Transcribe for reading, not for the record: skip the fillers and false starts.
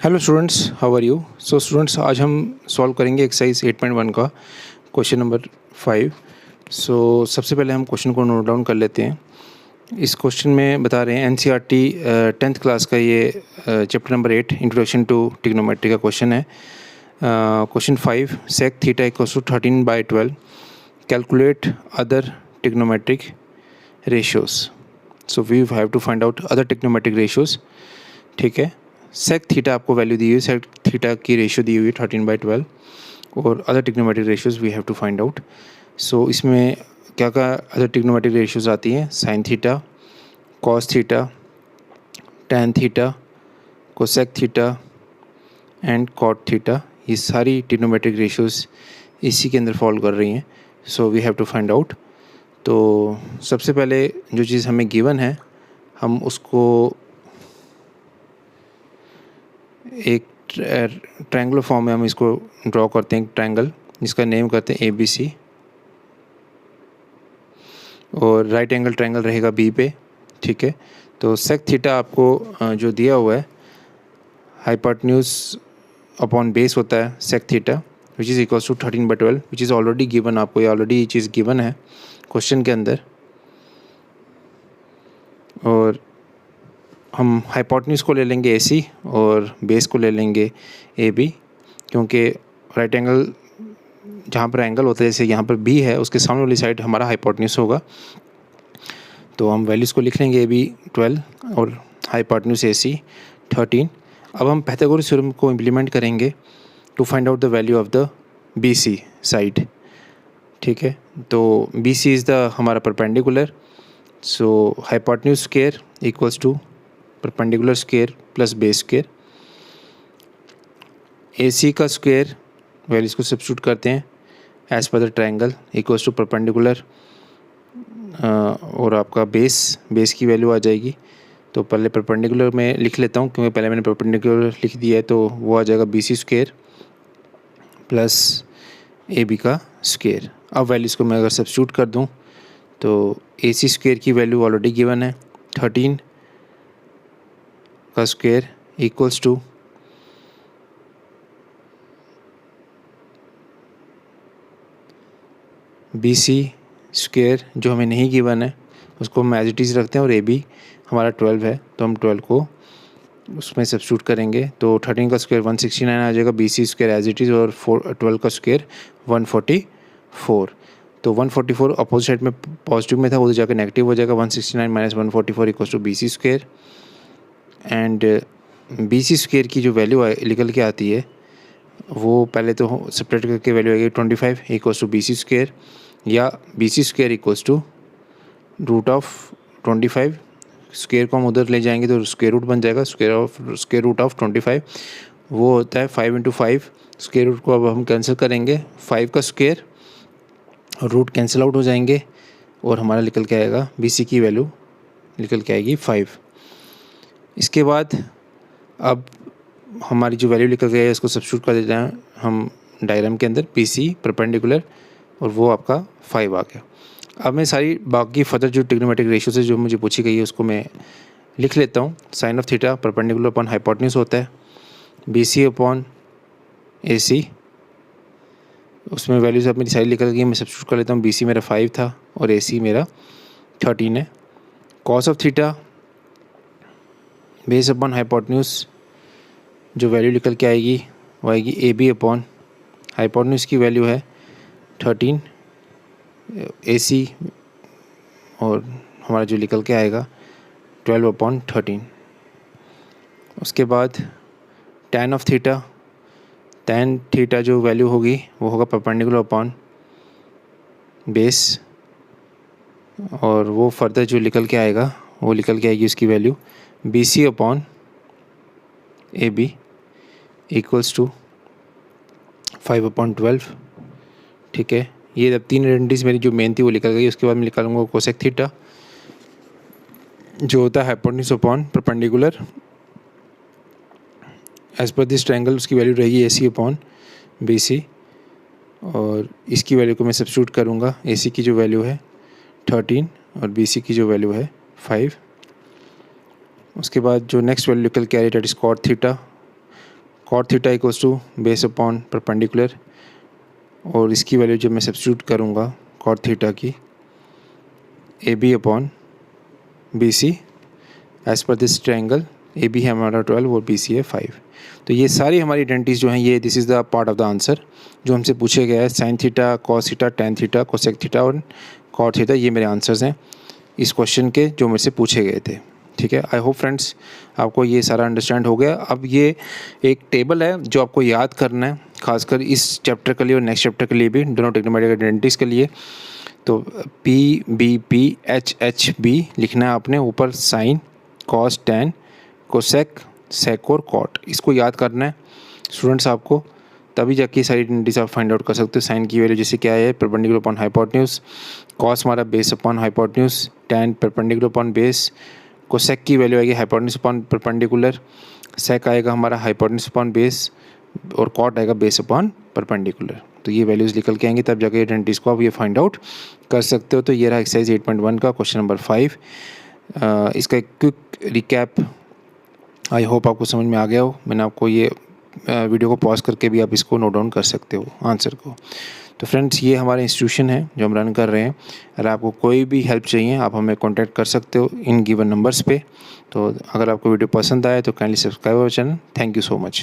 Hello students, how are you. So students, आज हम solve करेंगे एक्सरसाइज 8.1 का क्वेश्चन नंबर 5। सो सबसे पहले हम क्वेश्चन को नोट डाउन कर लेते हैं। इस क्वेश्चन में बता रहे हैं एनसीईआरटी 10th क्लास का ये chapter number 8 introduction to trigonometry का क्वेश्चन है। Question 5, sec theta equals to 13/12, calculate other trigonometric ratios. So we have to find out other trigonometric ratios. ठीक है, सेक थीटा आपको वैल्यू दी हुई है, सेक थीटा की रेशियो दी हुई है 13/12 और other trigonometric ratios we have to find out. So इसमें क्या क्या अदर ट्रिग्नोमेट्रिक रेशियोज आती हैं? Sine theta, cos theta, tan theta, cosec theta and cot theta. ये सारी ट्रिग्नोमेट्रिक रेशियोज इसी के अंदर फॉल कर रही हैं। So we have to find out. तो सबसे पहले जो चीज़ हमें गिवन है हम उसको एक ट्रायंगुलर फॉर्म में हम इसको ड्रॉ करते हैं, एक ट्रायंगल जिसका नेम करते हैं ABC और राइट एंगल ट्रायंगल रहेगा B पे। ठीक है, तो सेक थीटा आपको जो दिया हुआ है हाइपोटेन्यूज अपॉन बेस होता है sec theta which is equals to 13/12 which is already given. आपको ये ऑलरेडी ये चीज़ गिवन है क्वेश्चन के अंदर। और हम हाइपोटेन्यूज को ले लेंगे AC और बेस को ले लेंगे AB, क्योंकि राइट एंगल जहाँ पर एंगल होता है जैसे यहाँ पर B है उसके सामने वाली साइड हमारा हाइपोटेन्यूज होगा। तो हम वैल्यूज़ को लिख लेंगे AB 12 और हाइपोटेन्यूज AC 13। अब हम पाइथागोरस थ्योरम को इम्प्लीमेंट करेंगे to find out the value of the BC side. ठीक है, तो BC इज़ द हमारा perpendicular. So hypotenuse square equals to perpendicular square plus base square. AC का स्क्वायर वैल्यूज को सब्स्टिट्यूट करते हैं as per the triangle equals to perpendicular और आपका बेस की वैल्यू आ जाएगी। तो पहले परपेंडिकुलर में लिख लेता हूँ क्योंकि पहले मैंने परपेंडिकुलर लिख दिया है, तो वो आ जाएगा BC स्क्वायर प्लस AB का स्क्वायर। अब वैल्यूज़ को मैं अगर सब्स्टिट्यूट कर दूँ तो AC स्क्वायर की वैल्यू ऑलरेडी गिवन है 13 का square equals to BC square जो हमें नहीं गिवन है उसको हम एज इट इज़ रखते हैं और AB हमारा 12 है तो हम 12 को उसमें सब्स्टिट्यूट करेंगे। तो 13 का स्क्वायर 169 आ जाएगा, BC square as it is और 12 का स्क्वायर 144। तो 144 अपोजिट साइड में पॉजिटिव में था, वो जाकर नेगेटिव हो जाएगा। 169 minus 144 equals to BC square. And BC square की जो वैल्यू निकल के आती है वो पहले तो सेपरेट करके वैल्यू आएगी 25 इक्वल्स टू BC स्क्वायर, या BC square equals to root of 25। Square को हम उधर ले जाएंगे तो स्क्वायर रूट बन जाएगा, स्क्वायर रूट ऑफ 25 वो होता है 5 × 5। स्क्वायर रूट को अब हम कैंसिल करेंगे, 5 का स्क्वायर और रूट कैंसिल आउट हो जाएंगे और हमारा निकल के आएगा BC की वैल्यू निकल के आएगी 5। इसके बाद अब हमारी जो वैल्यू निकल गई है उसको सब्स्टिट्यूट कर देते हैं हम डायग्राम के अंदर, BC परपेंडिकुलर और वो आपका 5 आ गया। अब मैं सारी बाकी फर्दर जो ट्रिग्नोमेट्रिक रेशियोज है जो मुझे पूछी गई है उसको मैं लिख लेता हूँ। Sine of theta perpendicular upon hypotenuse होता है, BC अपॉन AC। उसमें वैल्यूज अब मेरी सारी निकल गई, मैं सब्स्टिट्यूट कर लेता हूँ। BC मेरा 5 था और AC मेरा 13 है। Cos of theta base upon hypotenuse जो वैल्यू निकल के आएगी वो आएगी AB अपॉन हाइपोटेन्यूज की वैल्यू है 13 AC और हमारा जो निकल के आएगा 12/13। उसके बाद tan of theta, tan theta जो वैल्यू होगी वो होगा परपेंडिकुलर अपॉन बेस और वो फर्दर जो निकल के आएगा वो निकल के आएगी उसकी value BC upon AB equals to 5/12। ठीक है, ये जब 3 आइडेंटिटीज मेरी जो मेन थी वो निकल गई। उसके बाद मैं निकालूंगा कोसेक थीटा जो होता है hypotenuse upon perpendicular as per this triangle. उसकी वैल्यू रहेगी AC अपॉन BC और इसकी वैल्यू को मैं सब्स्टिट्यूट करूँगा। AC की जो वैल्यू है 13 और BC की जो वैल्यू है 5। उसके बाद जो नेक्स्ट वैल्यू निकल के आ रही है that is cot theta cot theta equals to base upon perpendicular, और इसकी वैल्यू जब मैं सब्स्टिट्यूट करूँगा कॉट थीटा की A B upon B C as per this triangle, A B है हमारा 12 और बी सी है 5। तो ये सारी हमारी आइडेंटिटीज जो हैं ये this is the part of the answer जो हमसे पूछे गया है। Sign theta, cos theta, tan theta, cosec theta और कॉट थीटा, ये मेरे आंसर्स हैं इस क्वेश्चन के जो मेरे से पूछे गए थे। ठीक है, आई होप फ्रेंड्स आपको ये सारा अंडरस्टैंड हो गया। अब ये एक टेबल है जो आपको याद करना है, खासकर इस चैप्टर के लिए और नेक्स्ट चैप्टर के लिए भी, दोनों ट्रिग्नोमेट्रिक आइडेंटिटीज़ के लिए। तो P B P H H B लिखना है आपने, ऊपर sine, cos, tan, cosec, sec और कॉट, इसको याद करना है स्टूडेंट्स आपको, तभी जाके सारी आइडेंटिटीज आप फाइंड आउट कर सकते हो। साइन की वैल्यू जैसे क्या है, परपेंडिकुलर अपॉन हाइपोटेन्यूज, कॉस हमारा base upon hypotenuse, ten perpendicular upon base, cosec की वैल्यू आएगी हाइपोटेन्यूज अपॉन परपेंडिकुलर, सेक आएगा हमारा हाइपोटेन्यूज अपॉन बेस और कॉट आएगा बेस अपॉन परपेंडिकुलर। तो ये वैल्यूज़ निकल के आएंगी, तब जाके आइडेंटिटीज को आप ये फाइंड आउट कर सकते हो। तो ये रहा एक्सरसाइज 8.1 का क्वेश्चन नंबर 5। इसका एक क्विक रिकैप, आई होप आपको समझ में आ गया हो। मैंने आपको ये वीडियो को पॉज करके भी आप इसको नोट डाउन कर सकते हो आंसर को। तो फ्रेंड्स ये हमारा इंस्टीट्यूशन है जो हम रन कर रहे हैं। अगर आपको कोई भी हेल्प चाहिए आप हमें कांटेक्ट कर सकते हो इन गिवन नंबर्स पे। तो अगर आपको वीडियो पसंद आए तो kindly subscribe our channel. Thank you so much.